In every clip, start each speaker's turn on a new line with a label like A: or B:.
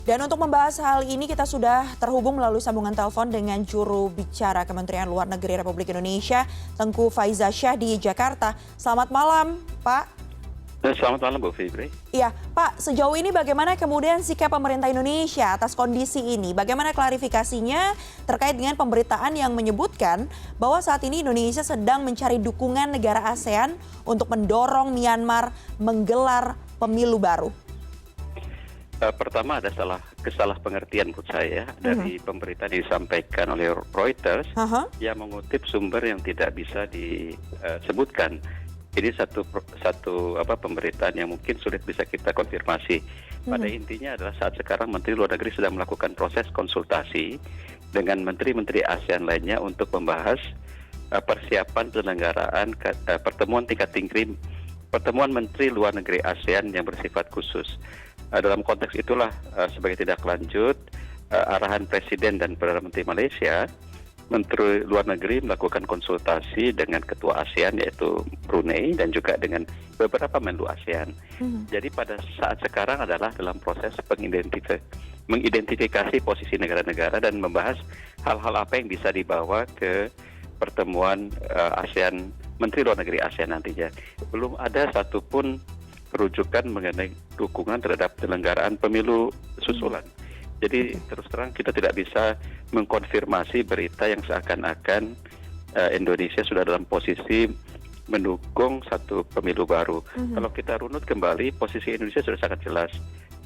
A: Dan untuk membahas hal ini kita sudah terhubung melalui sambungan telepon dengan juru bicara Kementerian Luar Negeri Republik Indonesia, Tengku Faizasyah di Jakarta. Selamat malam, Pak.
B: Selamat malam, Bu Fibri.
A: Iya, Pak, sejauh ini bagaimana kemudian sikap pemerintah Indonesia atas kondisi ini? Bagaimana klarifikasinya terkait dengan pemberitaan yang menyebutkan bahwa saat ini Indonesia sedang mencari dukungan negara ASEAN untuk mendorong Myanmar menggelar pemilu baru?
B: Pertama ada kesalah pengertian menurut saya dari pemberitaan yang disampaikan oleh Reuters yang mengutip sumber yang tidak bisa disebutkan. Ini satu pemberitaan yang mungkin sulit bisa kita konfirmasi. Pada intinya adalah saat sekarang Menteri Luar Negeri sedang melakukan proses konsultasi dengan menteri-menteri ASEAN lainnya untuk membahas persiapan penyelenggaraan pertemuan tingkat tinggi pertemuan Menteri Luar Negeri ASEAN yang bersifat khusus. Dalam konteks itulah sebagai tindak lanjut arahan Presiden dan Perdana Menteri Malaysia, Menteri Luar Negeri melakukan konsultasi dengan Ketua ASEAN yaitu Brunei dan juga dengan beberapa Menlu ASEAN. Jadi pada saat sekarang adalah dalam proses mengidentifikasi posisi negara-negara dan membahas hal-hal apa yang bisa dibawa ke pertemuan ASEAN, Menteri Luar Negeri ASEAN nantinya. Belum ada satupun rujukan mengenai dukungan terhadap penyelenggaraan pemilu susulan. Jadi terus terang kita tidak bisa mengkonfirmasi berita yang seakan-akan Indonesia sudah dalam posisi mendukung satu pemilu baru. Kalau kita runut kembali, posisi Indonesia sudah sangat jelas.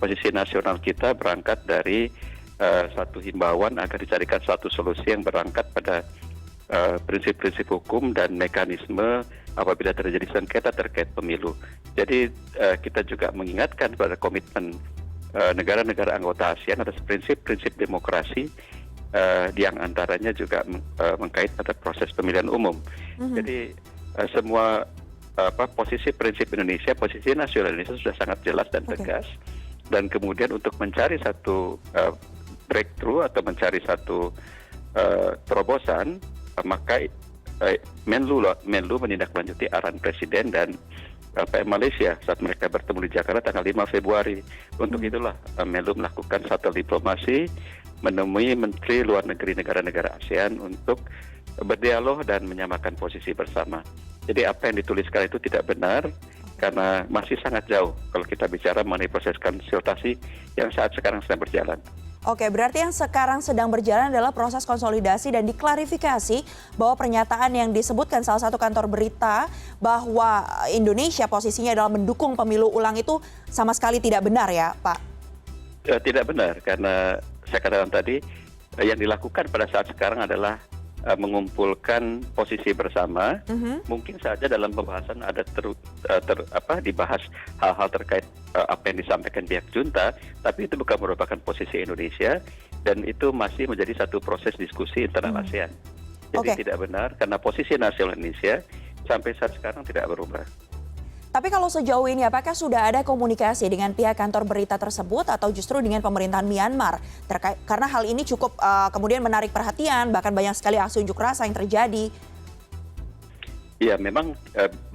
B: Posisi nasional kita berangkat dari satu himbauan agar dicarikan satu solusi yang berangkat pada prinsip-prinsip hukum dan mekanisme apabila terjadi sengketa terkait pemilu. Jadi kita juga mengingatkan pada komitmen negara-negara anggota ASEAN atas prinsip-prinsip demokrasi yang antaranya juga mengkait pada proses pemilihan umum. Jadi semua posisi prinsip Indonesia, posisi nasional Indonesia sudah sangat jelas dan tegas. Dan kemudian untuk mencari satu breakthrough atau mencari satu terobosan, maka Menlu menindaklanjuti arahan Presiden dan PM Malaysia saat mereka bertemu di Jakarta tanggal 5 Februari. Untuk itulah Menlu melakukan shuttle diplomasi, menemui Menteri Luar Negeri negara-negara ASEAN untuk berdialog dan menyamakan posisi bersama. Jadi apa yang dituliskan itu tidak benar karena masih sangat jauh kalau kita bicara mengenai proses konsultasi yang saat sekarang sedang berjalan.
A: Oke, berarti yang sekarang sedang berjalan adalah proses konsolidasi dan diklarifikasi bahwa pernyataan yang disebutkan salah satu kantor berita bahwa Indonesia posisinya adalah mendukung pemilu ulang itu sama sekali tidak benar ya, Pak?
B: Tidak benar, karena saya katakan tadi yang dilakukan pada saat sekarang adalah mengumpulkan posisi bersama. Mungkin saja dalam pembahasan ada dibahas hal-hal terkait apa yang disampaikan pihak junta, tapi itu bukan merupakan posisi Indonesia dan itu masih menjadi satu proses diskusi internal ASEAN. Jadi tidak benar karena posisi nasional Indonesia sampai saat sekarang tidak berubah.
A: Tapi kalau sejauh ini apakah sudah ada komunikasi dengan pihak kantor berita tersebut atau justru dengan pemerintahan Myanmar? Karena hal ini cukup kemudian menarik perhatian, bahkan banyak sekali aksi unjuk rasa yang terjadi.
B: Ya, memang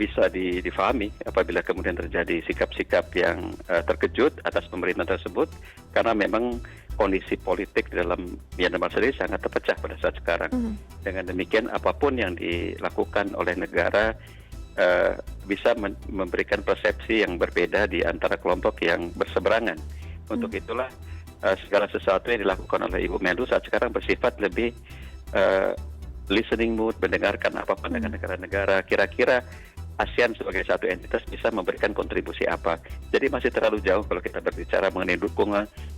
B: bisa difahami apabila kemudian terjadi sikap-sikap yang terkejut atas pemerintahan tersebut, karena memang kondisi politik di dalam Myanmar sendiri sangat terpecah pada saat sekarang. Dengan demikian apapun yang dilakukan oleh negara bisa memberikan persepsi yang berbeda di antara kelompok yang berseberangan. Untuk itulah segala sesuatu yang dilakukan oleh Ibu Menlu saat sekarang bersifat lebih listening mood, mendengarkan apa pandangan negara-negara, kira-kira ASEAN sebagai satu entitas bisa memberikan kontribusi apa. Jadi masih terlalu jauh kalau kita berbicara mengenai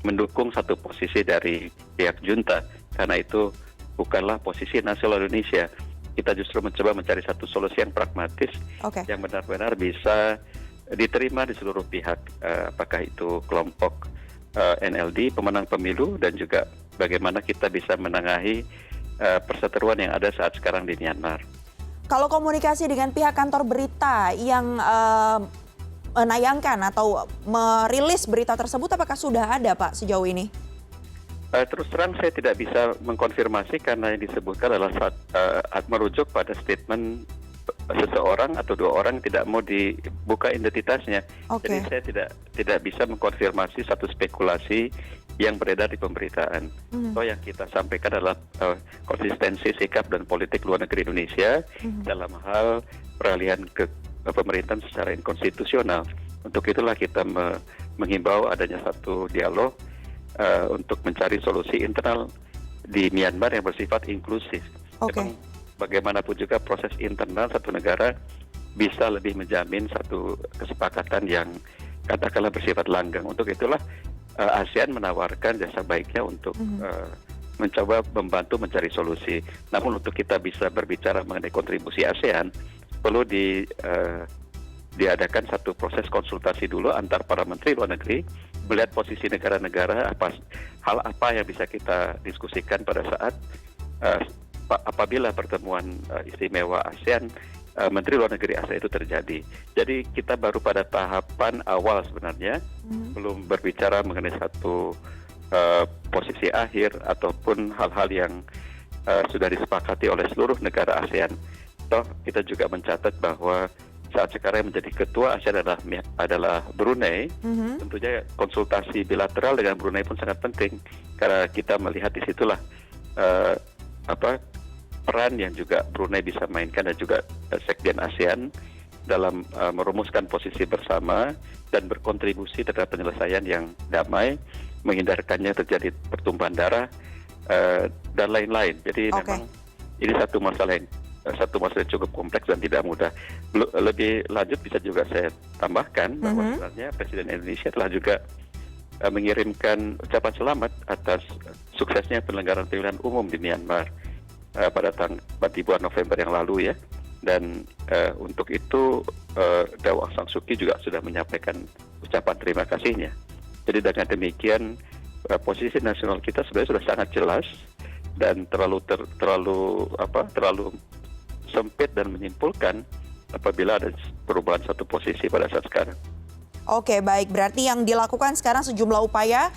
B: mendukung satu posisi dari pihak junta, karena itu bukanlah posisi nasional Indonesia. Kita justru mencoba mencari satu solusi yang pragmatis, yang benar-benar bisa diterima di seluruh pihak, apakah itu kelompok NLD, pemenang pemilu, dan juga bagaimana kita bisa menengahi perseteruan yang ada saat sekarang di Myanmar.
A: Kalau komunikasi dengan pihak kantor berita yang menayangkan atau merilis berita tersebut, apakah sudah ada Pak sejauh ini?
B: Terus terang saya tidak bisa mengkonfirmasi karena yang disebutkan adalah merujuk pada statement seseorang atau dua orang tidak mau dibuka identitasnya. Jadi saya tidak bisa mengkonfirmasi satu spekulasi yang beredar di pemberitaan. So yang kita sampaikan adalah konsistensi sikap dan politik luar negeri Indonesia dalam hal peralihan ke pemerintahan secara inkonstitusional. Untuk itulah kita menghimbau adanya satu dialog untuk mencari solusi internal di Myanmar yang bersifat inklusif. Memang bagaimanapun juga proses internal satu negara bisa lebih menjamin satu kesepakatan yang katakanlah bersifat langgeng. Untuk itulah ASEAN menawarkan jasa baiknya untuk mencoba membantu mencari solusi. Namun untuk kita bisa berbicara mengenai kontribusi ASEAN, perlu diadakan satu proses konsultasi dulu antar para menteri luar negeri, melihat posisi negara-negara, hal apa yang bisa kita diskusikan pada saat apabila pertemuan istimewa ASEAN, Menteri Luar Negeri ASEAN itu terjadi. Jadi kita baru pada tahapan awal sebenarnya, belum berbicara mengenai satu posisi akhir ataupun hal-hal yang sudah disepakati oleh seluruh negara ASEAN. Toh kita juga mencatat bahwa saat sekarang yang menjadi ketua ASEAN adalah Brunei. Tentunya konsultasi bilateral dengan Brunei pun sangat penting karena kita melihat di situlah peran yang juga Brunei bisa mainkan dan juga Sekjen ASEAN dalam merumuskan posisi bersama dan berkontribusi terhadap penyelesaian yang damai, menghindarkannya terjadi pertumpahan darah dan lain-lain. Jadi memang ini satu masalah yang cukup kompleks dan tidak mudah. Lebih lanjut bisa juga saya tambahkan bahwa sebenarnya Presiden Indonesia telah juga mengirimkan ucapan selamat atas suksesnya penyelenggaraan pemilihan umum di Myanmar pada bulan November yang lalu ya. Dan untuk itu Daw Aung San Suu Kyi juga sudah menyampaikan ucapan terima kasihnya. Jadi dengan demikian posisi nasional kita sebenarnya sudah sangat jelas dan terlalu sempit dan menyimpulkan apabila ada perubahan satu posisi pada saat sekarang.
A: Oke, baik. Berarti yang dilakukan sekarang sejumlah upaya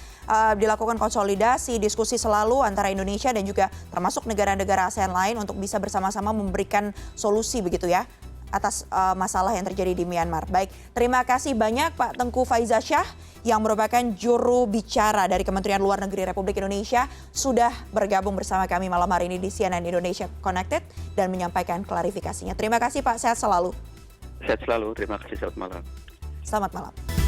A: dilakukan konsolidasi, diskusi selalu antara Indonesia dan juga termasuk negara-negara ASEAN lain untuk bisa bersama-sama memberikan solusi begitu ya atas masalah yang terjadi di Myanmar. Baik, terima kasih banyak Pak Tengku Faizasyah yang merupakan juru bicara dari Kementerian Luar Negeri Republik Indonesia sudah bergabung bersama kami malam hari ini di CNN Indonesia Connected dan menyampaikan klarifikasinya. Terima kasih Pak, sehat selalu.
B: Sehat selalu, terima kasih, selamat malam.
A: Selamat malam.